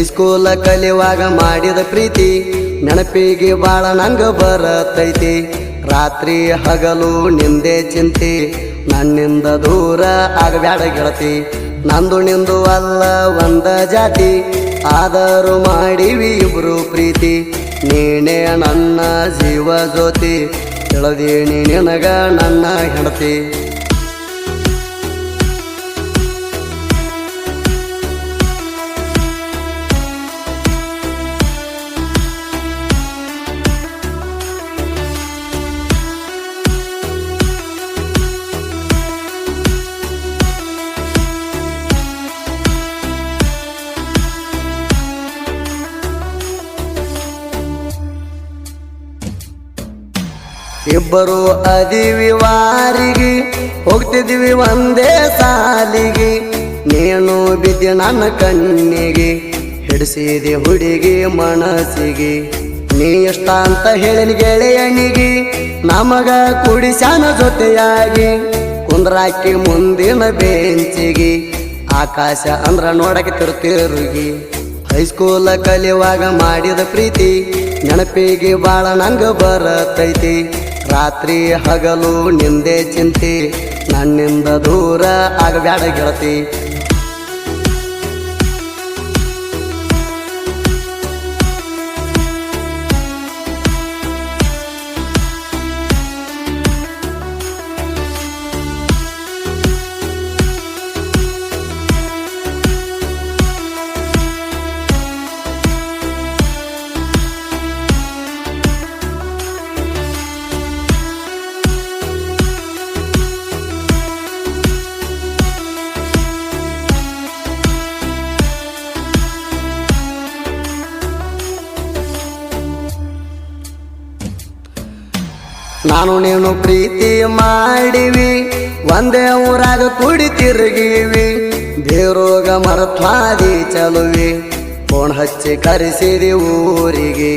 ಹೈಸ್ಕೂಲ ಕಲಿಯುವಾಗ ಮಾಡಿದ ಪ್ರೀತಿ ನೆನಪಿಗೆ ಬಾಳ ನಂಗ ಬರತೈತಿ. ರಾತ್ರಿ ಹಗಲು ನಿಂದೆ ಚಿಂತೆ, ನನ್ನಿಂದ ದೂರ ಆಗಬ್ಯಾಡ ಗೆಳತಿ. ನಂದು ನಿಂದು ಅಲ್ಲ ಒಂದ ಜಾತಿ, ಆದರೂ ಮಾಡಿವಿ ಇಬ್ರು ಪ್ರೀತಿ. ನೀನೇ ನನ್ನ ಜೀವ ಜ್ಯೋತಿ, ತಿಳಿದೀನಿ ನಿನಗ ನನ್ನ ಹೆಂಡತಿ. ಇಬ್ಬರು ಅದೀವಿ ವಾರಿಗೆ, ಹೋಗ್ತಿದ್ವಿ ಒಂದೇ ಸಾಲಿಗೆ. ನೀನು ಬಿದ್ದೆ ನನ್ನ ಕಣ್ಣಿಗೆ, ಹಿಡಿಸಿದೆ ಹುಡುಗಿ ಮನಸ್ಸಿಗೆ. ನೀ ಎಷ್ಟ ಅಂತ ಹೇಳಿನ ಗೆಳೆಯನಿಗೆ, ನಮಗ ಕುಡಿಸ್ಯಾನ ಜೊತೆಯಾಗಿ. ಕುಂದ್ರಾಕಿ ಮುಂದಿನ ಬೆಂಚಿಗೆ, ಆಕಾಶ ಅಂದ್ರ ನೋಡಕ್ಕೆ ತಿರುಗಿ. ಹೈಸ್ಕೂಲ ಕಲಿಯುವಾಗ ಮಾಡಿದ ಪ್ರೀತಿ ನೆನಪಿಗೆ ಬಾಳ ನಂಗ ಬರತೈತಿ. ರಾತ್ರಿ ಹಗಲು ನಿಂದೆ ಚಿಂತೆ, ನನ್ನಿಂದ ದೂರ ಆಗಬ್ಯಾಡ ಗೆಳತಿ. ನಾನು ನೀನು ಪ್ರೀತಿ ಮಾಡಿವಿ, ಒಂದೇ ಊರಾಗ ಕೂಡಿ ತಿರುಗಿವಿ. ದೇವ್ರೋಗ ಮರತ್ವಾದಿ ಚಲುವಿ, ಫೋನ್ ಹಚ್ಚಿ ಕರೆಸಿದಿ ಊರಿಗೆ.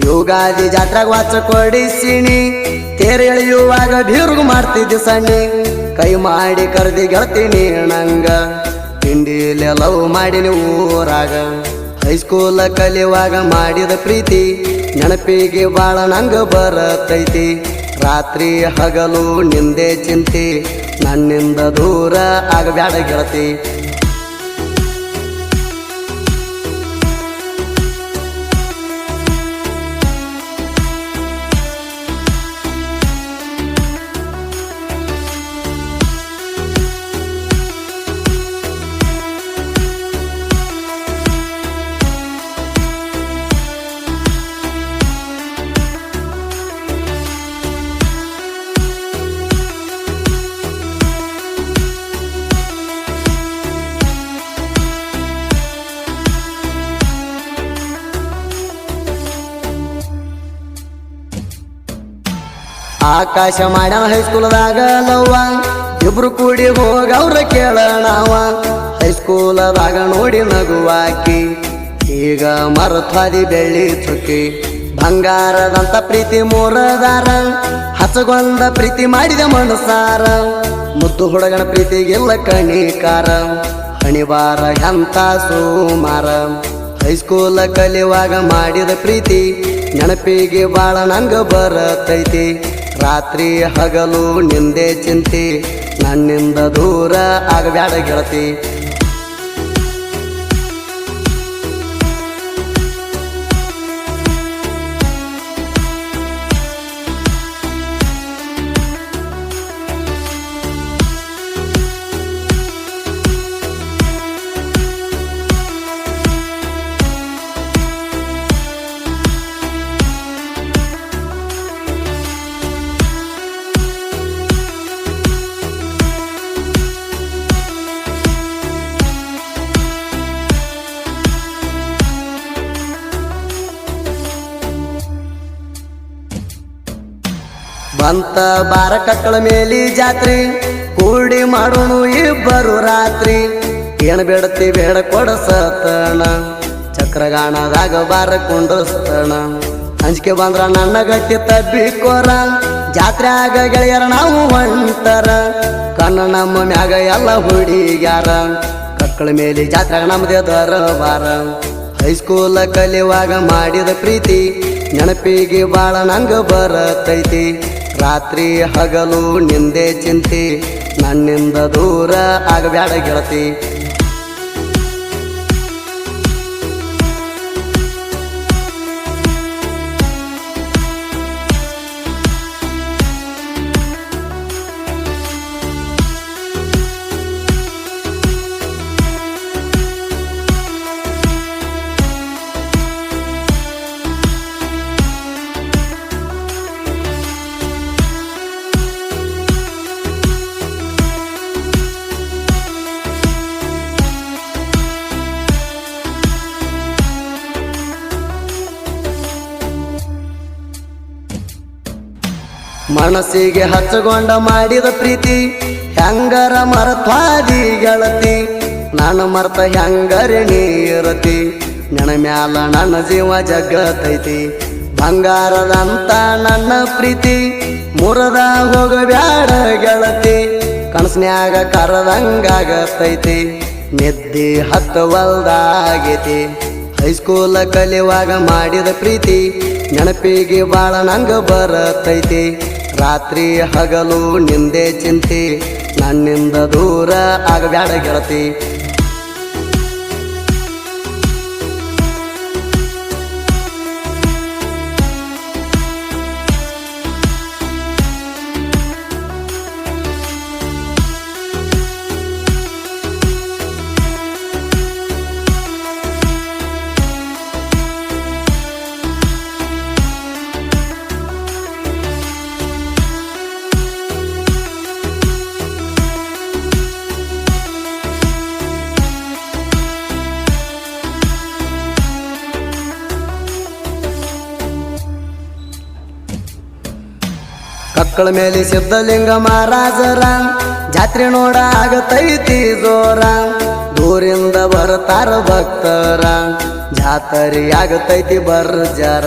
ಯುಗಾದಿ ಜಾತ್ರಾಗ ವಾಚ ಕೊಡಿಸಿನಿ, ತೇರು ಎಳೆಯುವಾಗ ಬೀರ್ಗು ಮಾಡ್ತಿದ್ದಿ ಸಣ್ಣಿ. ಕೈ ಮಾಡಿ ಕರೆದಿ ಗೆಳ್ತೀನಿ ನಂಗ, ತಿಂಡಿಲೆ ಲವ್ ಮಾಡಿನಿ ಊರಾಗ. ಹೈಸ್ಕೂಲ ಕಲಿಯುವಾಗ ಮಾಡಿದ ಪ್ರೀತಿ ನೆನಪಿಗೆ ಬಾಳ ನಂಗ ಬರತೈತಿ. ರಾತ್ರಿ ಹಗಲು ನಿಂದೆ ಚಿಂತೆ, ನನ್ನಿಂದ ದೂರ ಆಗಬ್ಯಾಡ ಗೆಳತಿ. ಆಕಾಶ ಮಾಡ್ಯಾನ ಹೈಸ್ಕೂಲದಾಗ ಲವ್ವ, ಇಬ್ರು ಕೂಡಿ ಹೋಗವ್ರ ಕೇಳಣವ. ಹೈಸ್ಕೂಲದಾಗ ನೋಡಿ ನಗುವಾಕಿ, ಈಗ ಮರತ್ವಾದಿ ಬೆಳ್ಳಿ ಚುಕ್ಕಿ. ಬಂಗಾರದಂತ ಪ್ರೀತಿ ಮೂರದಾರ, ಹಚ್ಚಗೊಂದ ಪ್ರೀತಿ ಮಾಡಿದ ಮನಸಾರ. ಮುದ್ದು ಹುಡುಗನ ಪ್ರೀತಿಗೆಲ್ಲ ಕಣಿಕಾರ, ಹಣಿವಾರ ಎಂತ ಸೋಮಾರ. ಹೈಸ್ಕೂಲ ಕಲಿಯುವಾಗ ಮಾಡಿದ ಪ್ರೀತಿ ನೆನಪಿಗೆ ಬಾಳ ನಂಗ ಬರತೈತಿ. ರಾತ್ರಿ ಹಗಲು ನಿಂದೆ ಚಿಂತೆ, ನನ್ನಿಂದ ದೂರ ಆಗಬ್ಯಾಡ ಗೆಳತಿ. ಬಂತ ಬಾರ ಕಕ್ಕಳ ಮೇಲಿ ಜಾತ್ರಿ, ಕೂಡಿ ಮಾಡೋನು ಇಬ್ಬರು ರಾತ್ರಿ. ಏನ್ ಬೇಡತಿ ಬೇಡ ಕೊಡಸತಣ, ಚಕ್ರಗಾಣದಾಗ ಬಾರ ಕುಂಡಸ್ತಣ. ಅಂಜಿಕೆ ಬಂದ್ರ ನನ್ನ ಗಟ್ಟಿ ತಬ್ಬಿಕೋರ, ಜಾತ್ರೆಯಾಗ ಗೆಳೆಯರ ನಾವು ಹೊಂಟರ. ಕಣ್ಣ ನಮ್ಮ ಮ್ಯಾಗ ಎಲ್ಲ ಹುಡುಗ್ಯಾರ, ಕಕ್ಕಳ ಮೇಲೆ ಜಾತ್ರೆಗ ನಮ್ದೇ ದರಬಾರ. ಹೈಸ್ಕೂಲ ಕಲಿಯುವಾಗ ಮಾಡಿದ ಪ್ರೀತಿ ನೆನಪಿಗೆ ಬಾಳ ನಂಗ ಬರತೈತಿ. ರಾತ್ರಿ ಹಗಲು ನಿಂದೆ ಚಿಂತಿ, ನನ್ನಿಂದ ದೂರ ಆಗಬ್ಯಾಡ ಗೆಳತಿ. ಮನಸ್ಸಿಗೆ ಹಚ್ಚಗೊಂಡ ಮಾಡಿದ ಪ್ರೀತಿ ಹೆಂಗರ ಮರತ್ವಾದಿ ಗೆಳತಿ. ನಾನು ಮರ್ತ ಹೆಂಗರೆ ನೀರತಿ, ನೆನ ಮ್ಯಾಲ ನನ್ನ ಜೀವ ಜಗತೈತಿ. ಬಂಗಾರದಂತ ನನ್ನ ಪ್ರೀತಿ ಮುರದ ಹೋಗಬ್ಯಾಡ ಗೆಳತಿ. ಕನಸ್ನ್ಯಾಗ ಕರದಂಗಾಗತೈತಿ, ನಿದ್ದೆ ಹತ್ತವಲ್ದಾಗೈತಿ. ಹೈಸ್ಕೂಲ ಕಲಿಯುವಾಗ ಮಾಡಿದ ಪ್ರೀತಿ ನೆನಪಿಗೆ ಬಾಳ ನಂಗ ಬರತೈತಿ. ರಾತ್ರಿ ಹಗಲು ನಿಂದೆ ಚಿಂತಿ, ನನ್ನಿಂದ ದೂರ ಆಗಬ್ಯಾಡ ಗೆಳತಿ. ಕಕ್ಕಳ ಮೇಲೆ ಸಿದ್ಧಲಿಂಗ ಮಹಾರಾಜರ ಜಾತ್ರೆ ನೋಡ ಆಗತೈತಿ ಜೋರ. ದೂರಿಂದ ಬರ್ತಾರ ಭಕ್ತರ, ಜಾತ್ರೆ ಆಗತೈತಿ ಬರ್ಜಾರ.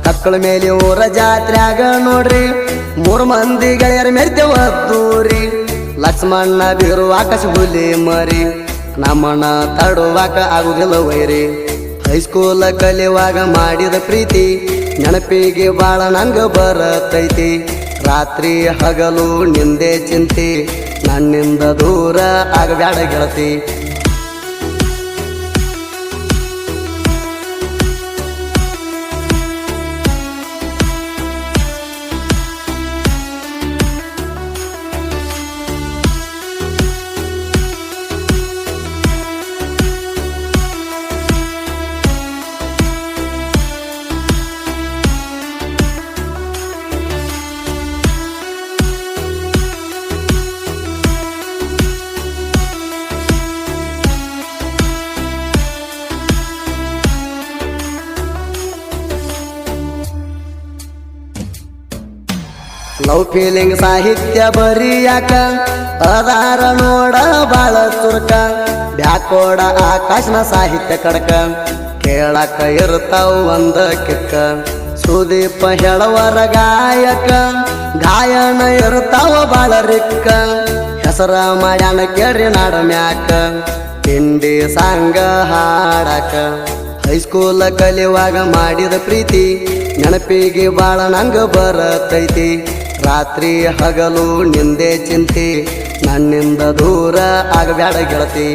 ಕಕ್ಕಳ ಮೇಲೆ ಊರ ಜಾತ್ರೆಯಾಗ ನೋಡ್ರಿ, 3 ಮಂದಿ ಗೆಳೆಯರ ಮೆರ್ತೇವ ದೂರಿ. ಲಕ್ಷ್ಮಣ್ಣ ಬೀರು ಆಕಾಶ ಹುಲಿ ಮರಿ, ನಮ್ಮಣ್ಣ ತಡುವಾಕ ಆಗುದಿಲ್ಲ ವೈರಿ. ಹೈಸ್ಕೂಲ ಕಲಿಯುವಾಗ ಮಾಡಿದ ಪ್ರೀತಿ ನೆನಪಿಗೆ ಬಾಳ ನಂಗ ಬರತೈತಿ. ರಾತ್ರಿ ಹಗಲು ನಿಂದೆ ಚಿಂತಿ, ನನ್ನಿಂದ ದೂರ ಆಗಬ್ಯಾಡ ಗೆಳತಿ. ಲವ್ ಫೀಲಿಂಗ್ ಸಾಹಿತ್ಯ ಬರಿಯಾಕ ಅದಾರ ನೋಡ ಬಾಳ ಚುರ್ಕ. ಬ್ಯಾಕೋಡ ಆಕಾಶನ ಸಾಹಿತ್ಯ ಕಡಕ, ಕೇಳಕ ಇರ್ತಾವ ಒಂದ ಕಿಕ್ಕ. ಸುದೀಪ ಹೇಳವರ ಗಾಯಕ, ಗಾಯನ ಇರ್ತಾವ ಬಾಳ ರಿಕ್ಕ. ಹೆಸರ ಮಾಡ್ಯಾನ ಕೇಳ್ರಿ ನಾಡ ಮ್ಯಾಕ, ತಿಂಡಿ ಸಾಂಗ ಹಾಡಕ. ಹೈಸ್ಕೂಲ ಕಲಿಯುವಾಗ ಮಾಡಿದ ಪ್ರೀತಿ ನೆನಪಿಗೆ ಬಾಳ ನಂಗ ಬರತೈತಿ. ರಾತ್ರಿ ಹಗಲು ನಿಂದೆ ಚಿಂತಿ, ನನ್ನಿಂದ ದೂರ ಆಗಬ್ಯಾಡ ಗೆಳತಿ.